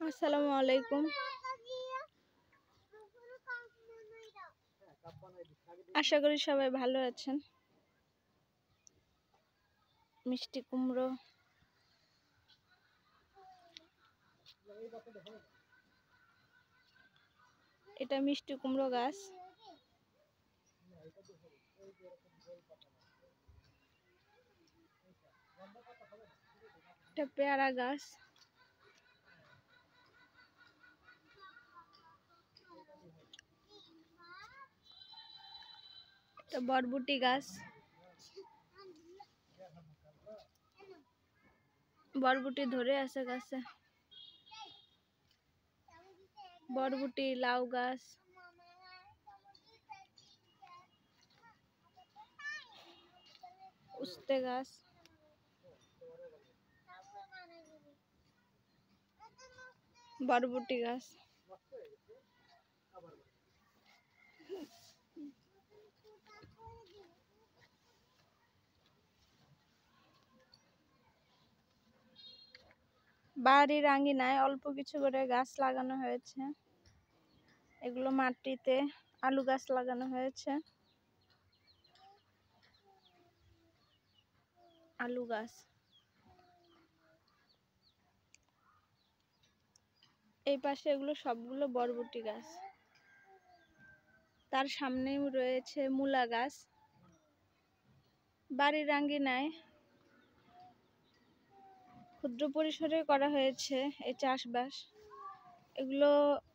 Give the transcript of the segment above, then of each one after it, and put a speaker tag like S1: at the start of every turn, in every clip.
S1: আসসালামু আলাইকুম। আশা করি সবাই ভালো আছেন। মিষ্টি কুমড়ো, এটা মিষ্টি কুমড়ো গাছ। এটা পেয়ারা গাছ। এটা বরবটি গাছ। বরবটি ধরে আছে গাছে। বরবটি, লাউ গাছ, উস্তে গাছ, বরবটি গাছ। বাড়ির আঙ্গিনায় অল্প কিছু করে গাছ লাগানো হয়েছে। এগুলো মাটিতে আলু গাছ লাগানো হয়েছে। আলু গাছ। এই পাশে এগুলো সবগুলো বরবটি গাছ। তার সামনেই রয়েছে মূলা গাছ। বাড়ির আঙ্গিনায় ক্ষুদ্র পরিসরে করা হয়েছে এই চাষবাস। এগুলো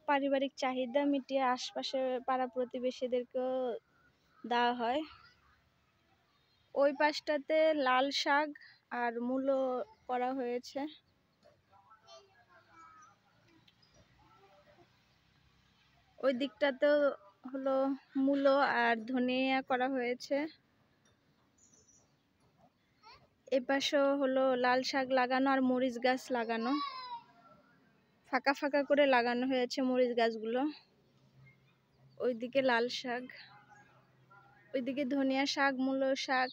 S1: পারিবারিক চাহিদা মিটিয়ে আশপাশে পাড়া প্রতিবেশীদেরকেও দেওয়া হয়। ওই পাশটাতে লাল শাক আর মূলো করা হয়েছে। ওই দিকটাতেও হলো মূলো আর ধনিয়া করা হয়েছে। এপাশেও হলো লাল শাক লাগানো আর মরিচ গাছ লাগানো। ফাঁকা ফাঁকা করে লাগানো হয়েছে মরিচ গাছগুলো। ওইদিকে লাল শাক, ওইদিকে ধনিয়া শাক, মূলো শাক।